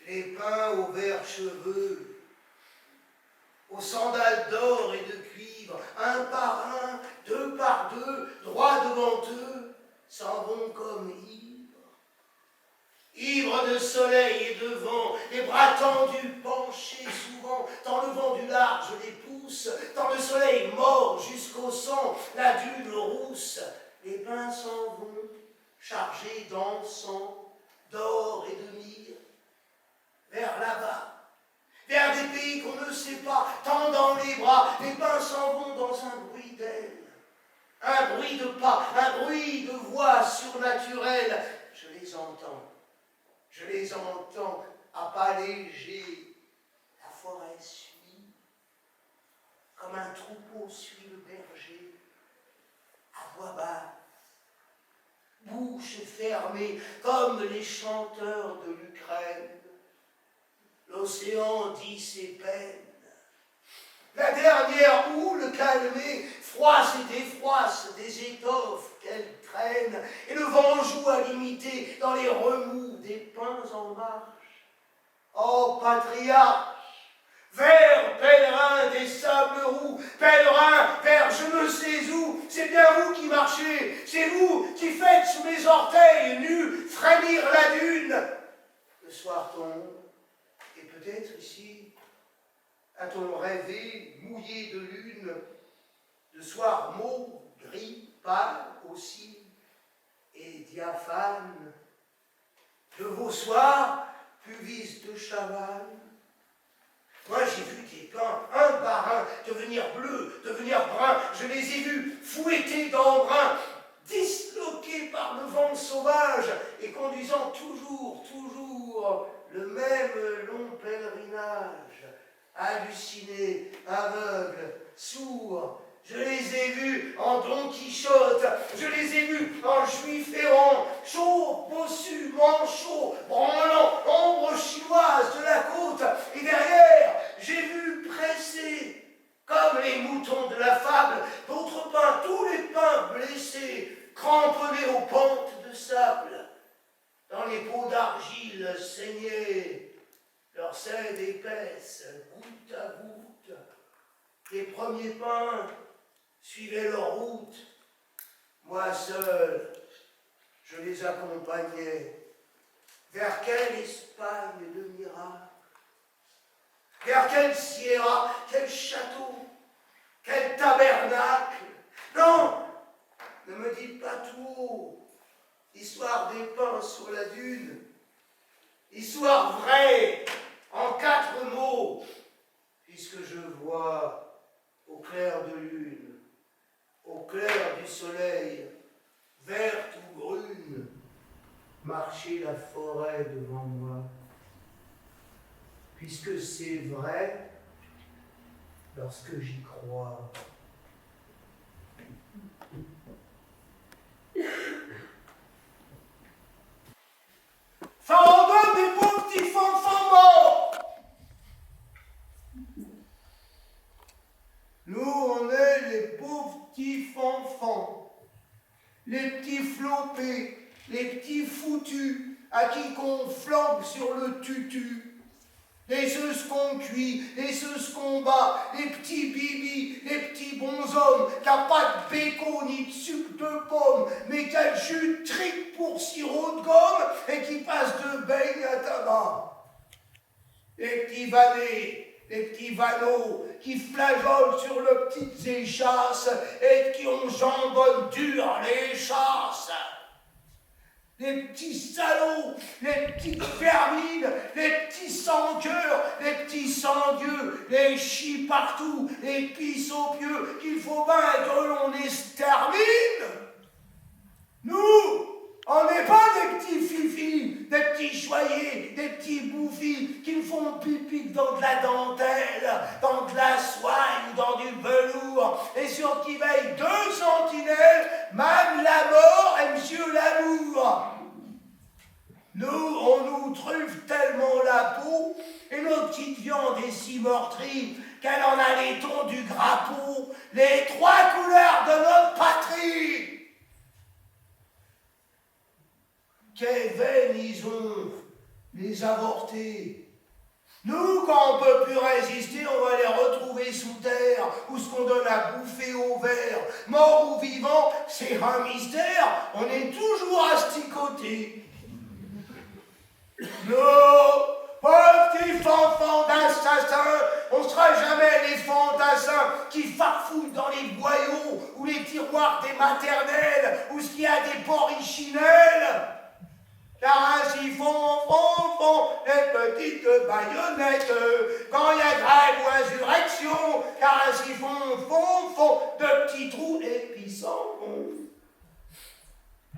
les pins aux verts cheveux, aux sandales d'or et de cuivre, un par un, deux par deux, droit devant eux, s'en vont comme ivres de soleil et de vent, les bras tendus, penchés souvent, tant le vent du large les pousse, tant le soleil mord jusqu'au sang, la dune rousse, les pins s'en vont, chargés d'encens, d'or et de myrrhe, vers là-bas, vers des pays qu'on ne sait pas, tendant les bras, les pins s'en vont dans un bruit d'ailes, un bruit de pas, un bruit de voix surnaturelle. Je les entends à pas léger. La forêt suit, comme un troupeau suit le berger, à voix basse, bouche fermée, comme les chanteurs de l'Ukraine. L'océan dit ses peines. La dernière houle calmée froisse et défroisse des étoffes qu'elle traîne, et le vent joue à l'imiter dans les remous des pins en marche. Oh patriarche, vers pèlerin des sables roux, pèlerin vers je ne sais où, c'est bien vous qui marchez, c'est vous qui faites sous mes orteils nus frémir la dune. Le soir tombe, et peut-être ici, a-t-on rêvé, mouillé de lune, de soir mauve, gris, pâle aussi, et diaphane, de vos soirs, puvis de chaval. Moi j'ai vu des pins, un par un, devenir bleus, devenir bruns, je les ai vus fouettés d'embrun, disloqués par le vent sauvage, et conduisant toujours le même long pèlerinage, hallucinés, aveugles, sourds. Je les ai vus en Don Quichotte, je les ai vus en juif errant, chaud, bossu, manchot, branlant, ombre chinoise de la côte, et derrière, j'ai vu presser, comme les moutons de la fable, d'autres pins, tous les pins blessés, cramponnés aux pentes de sable, dans les pots d'argile saignés, leur sève épaisse, goutte à goutte, les premiers pins suivaient leur route. Moi seul, je les accompagnais. Vers quelle Espagne de miracles? Vers quelle sierra? Quel château? Quel tabernacle? Non, ne me dites pas tout haut. Histoire des pins sur la dune. Histoire vraie, en 4 mots, puisque je vois au clair de lune, au clair du soleil, verte ou brune, marcher la forêt devant moi. Puisque c'est vrai, lorsque j'y crois. Ça en donne des beaux petits fanfans morts. Nous, on est les pauvres petits fanfans, les petits flopés, les petits foutus, à qui qu'on flanque sur le tutu. Les ceux qu'on cuit, les ceux qu'on bat, les petits bibis, les petits bonshommes, qui n'ont pas de béco ni de sucre de pomme, mais qui a le jus de trique pour sirop de gomme et qui passent de beigne à tabac. Les petits vanés, les petits vanneaux, qui flageolent sur leurs petites échasses et qui ont jambonne dure les chasses. Les petits salauds, les petites vermines, les petits sans-cœurs, les petits sans-dieu, les chis partout, les pis aux pieux, qu'il faut bien que l'on extermine. Nous, on n'est pas des petits fifis, des petits choyés, des petits bouffis qui font pipi dans de la dentelle, dans de la soie ou dans du velours, et sur qui veillent 2 sentinelles, même la mort et monsieur l'amour. Nous, on nous truffe tellement la peau, et notre petite viande est si meurtrie qu'elle en a les tons du grappot, les 3 couleurs de notre patrie. quelles veines ils ont, les avortés. Nous, quand on ne peut plus résister, on va les retrouver sous terre, ou ce qu'on donne à bouffer au verre. Mort ou vivant, c'est un mystère, on est toujours asticotés. Nos pauvres petits enfants d'assassins, on ne sera jamais les fantassins qui farfouillent dans les boyaux ou les tiroirs des maternelles ou ce qu'il y a des porrichinelles. Car ainsi font les petites baïonnettes quand il y a grève ou insurrection. Car ainsi font de petits trous et puis s'en vont.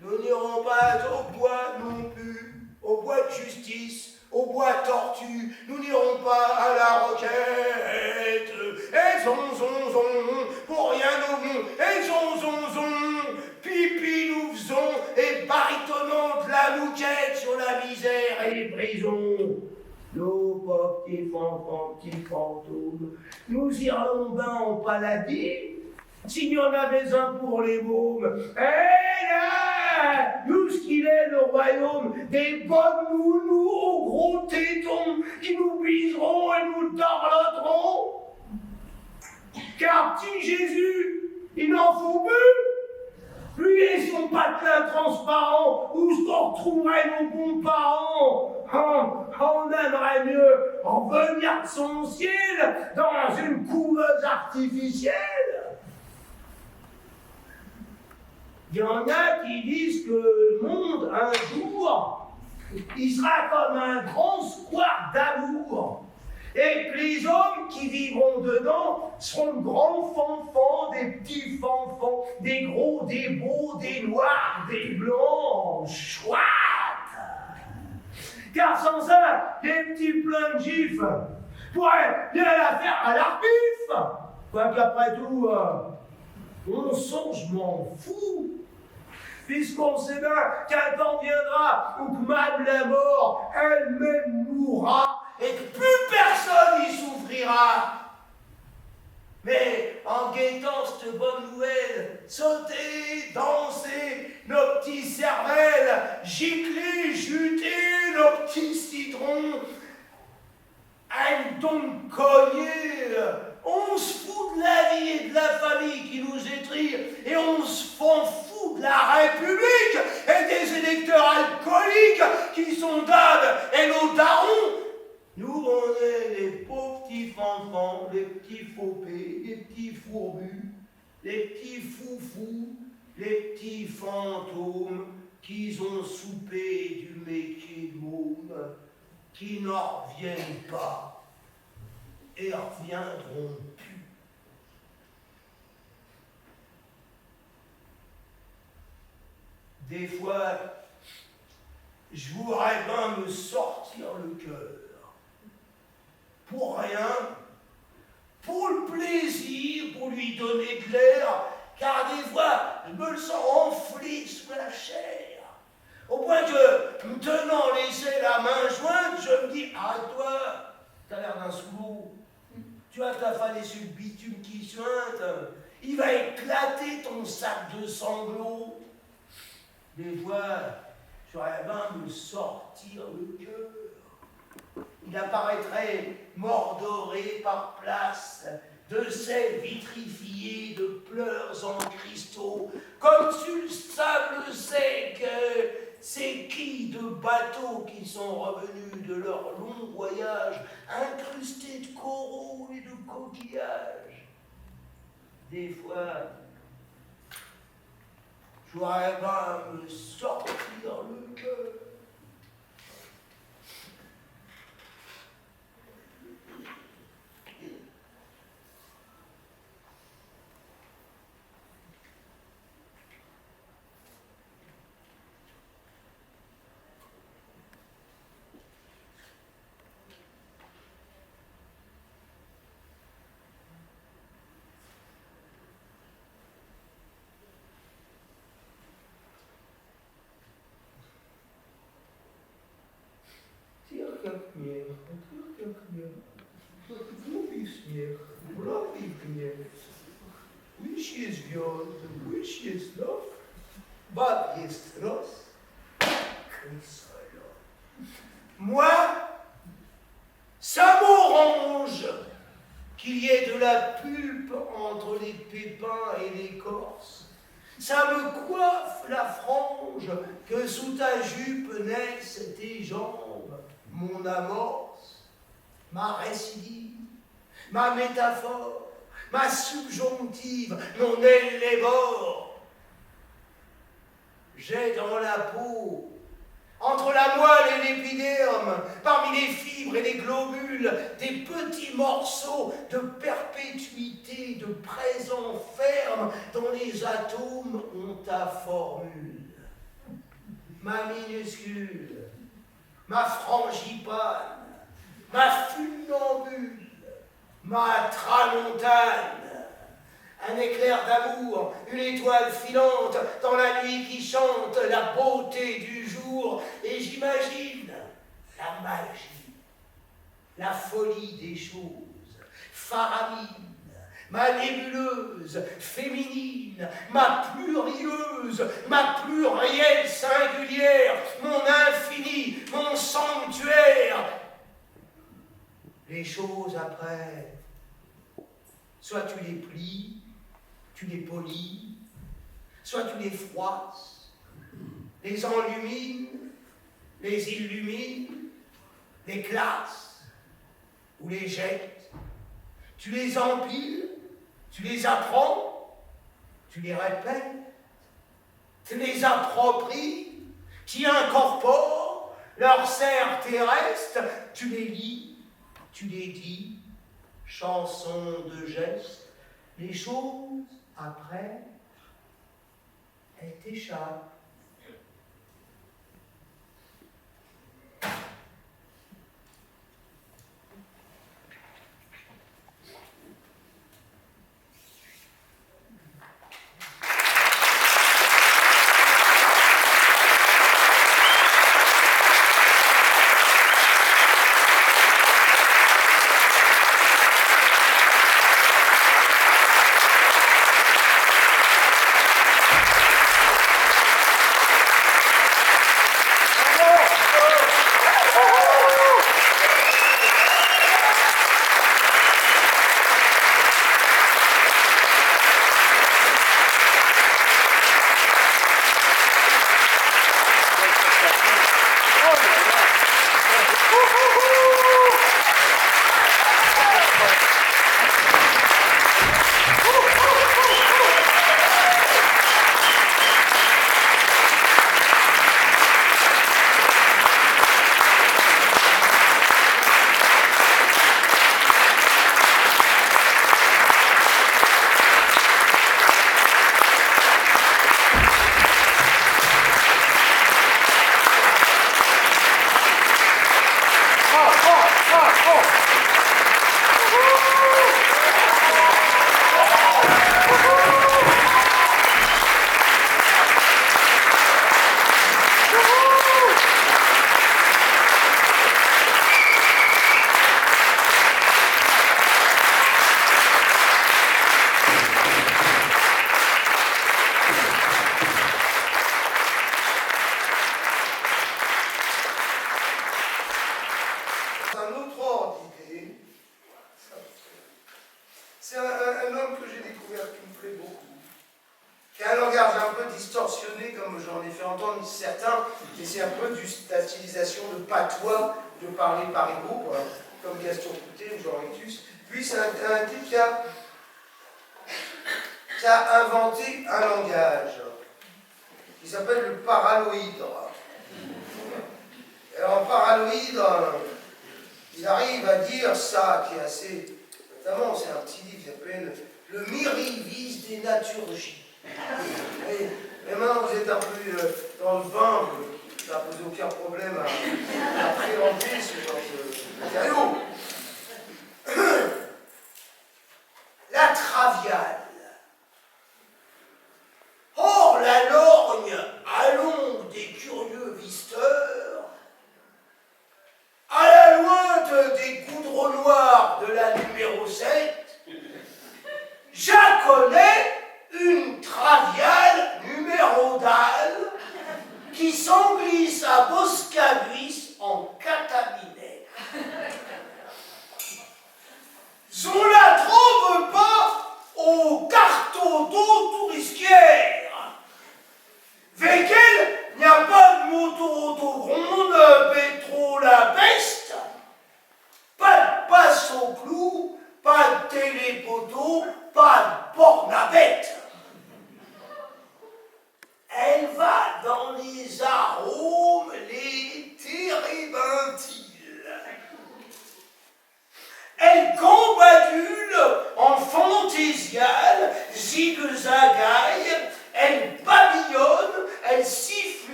Nous n'irons pas au bois non plus, au bois de justice, au bois tortue. Nous n'irons pas à la roquette. Et zon, pour rien nous vont. Et zon, pipi nous faisons. Et baritonnons de la louquette sur la misère et les prisons. Nos pauvres petits enfants, petits fantômes, nous irons ben en paladine, s'il y en avait un pour les mômes. Et là, nous ce qu'il est le royaume des bonnes nounous aux gros tétons qui nous biseront et nous dorloteront. Car petit Jésus, il n'en faut plus. Lui et son patelin transparent, où se retrouveraient nos bons parents. On aimerait mieux revenir de son ciel dans une couveuse artificielle. Il y en a qui disent que le monde, un jour, il sera comme un grand square d'amour. Et que les hommes qui vivront dedans seront de grands fanfans, des petits fanfans, des gros, des beaux, des noirs, des blancs, chouettes. Car sans ça, les petits pleins de gifs pourraient bien la faire à l'arpif. Quoi qu'après tout, on songe, je m'en fous. Puisqu'on sait bien qu'un temps viendra où que Madame la mort elle-même mourra et que plus personne y souffrira. Mais en guettant cette bonne nouvelle, sauter, danser, nos petits cervelles, gicler, juter, nos petits citrons, un don cogné, on se fout de la vie et de la famille qui nous étrille, et on se fout de la République et des électeurs alcooliques qui sont d'âme et nos darons. Nous, on est les pauvres petits enfants, les petits faupés, les petits fourbus, les petits foufous, les petits fantômes qui ont soupé du métier de môme, qui n'en reviennent pas et reviendront plus. Des fois, je voudrais bien me sortir le cœur. Pour rien, pour le plaisir, pour lui donner de l'air, car des fois, je me le sens enflé sous la chair. Au point que, me tenant laissé la main jointe, je me dis, ah toi, t'as l'air d'un sous-l'eau. Tu as ta fallée sur le bitume qui suinte, il va éclater ton sac de sanglots. Des fois, j'aurais bien me sortir le cœur. Il apparaîtrait mordoré par place de sel vitrifié de pleurs en cristaux, comme sur le sable sec, ces quilles de bateaux qui sont revenus de leur long voyage, incrustés de coraux et de coquillages. Des fois, je voudrais bien me sortir le cœur. Jak mnie, lubisz mnie, lubisz mnie. Łyś jest wiatr, łyś jest los, bab jest los. Moi, ça m'arrange qu'il y ait de la pulpe entre les pépins et l'écorce. Ça me coiffe la frange que sous ta jupe naissent tes jambes, mon amorce, ma récidive, ma métaphore, ma subjonctive, mon élébore. J'ai dans la peau, entre la moelle et l'épiderme, parmi les fibres et les globules, des petits morceaux de perpétuité, de présent ferme dont les atomes ont ta formule. Ma minuscule, ma frangipane, ma funambule, ma tramontane, un éclair d'amour, une étoile filante dans la nuit qui chante la beauté du jour, et j'imagine la magie, la folie des choses, faramine, ma nébuleuse, féminine, ma plurieuse, ma plurielle singulière, mon infini, mon sanctuaire. Les choses après, soit tu les plies, tu les polis, soit tu les froisses, les enlumines, les illumines, les classes ou les jettes. Tu les empiles, tu les apprends, tu les répètes, tu les appropries, tu incorpores leurs serres terrestres, tu les lis, tu les dis, chansons de gestes, les choses après, elles t'échappent. C'est un homme que j'ai découvert qui me plaît beaucoup, qui a un langage un peu distorsionné, comme j'en ai fait entendre certains, et c'est un peu la stylisation de patois, de parler par égo, comme Gaston Coutet ou Jean Rictus. Lui, c'est un type qui a inventé un langage qui s'appelle le paraloïdre. Alors, en paraloïdre, il arrive à dire ça qui est assez... Notamment, c'est un petit livre qui s'appelle Le Mirivis des Naturgies. Et maintenant, vous êtes un peu dans le bain, ça n'a posé aucun problème à présenter ce genre de matériau. La traviale. Or, la lorgne à l'ombre des curieux visteurs, à la lointe des goudrons noirs de la numéro 7, je connais une traviale numérodale qui s'en glisse à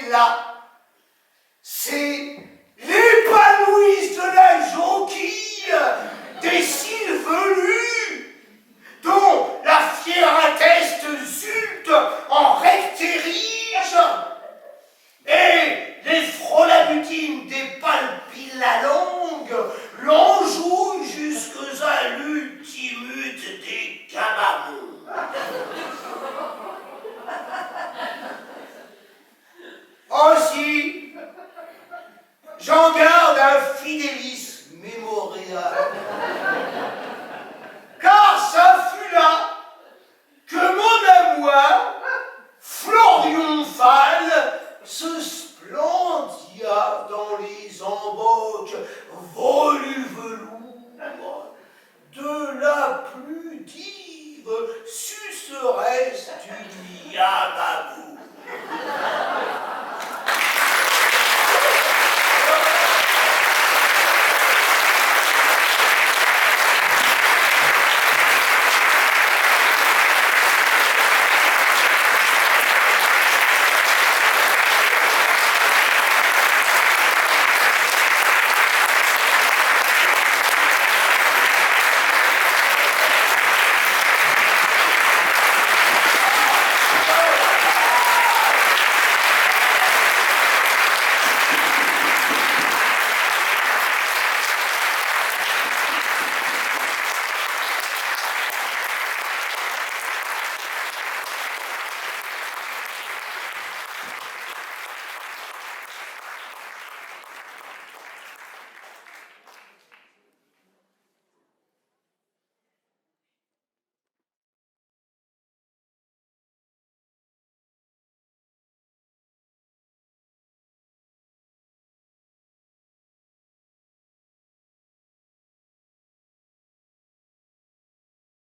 là, c'est l'épanouisse de la jonquille des cils velus, dont la fière atteste zulte en rectérige, et les frolabutines des palpilles la longue l'enjouent jusque à l'ultimute des gamamons. Aussi,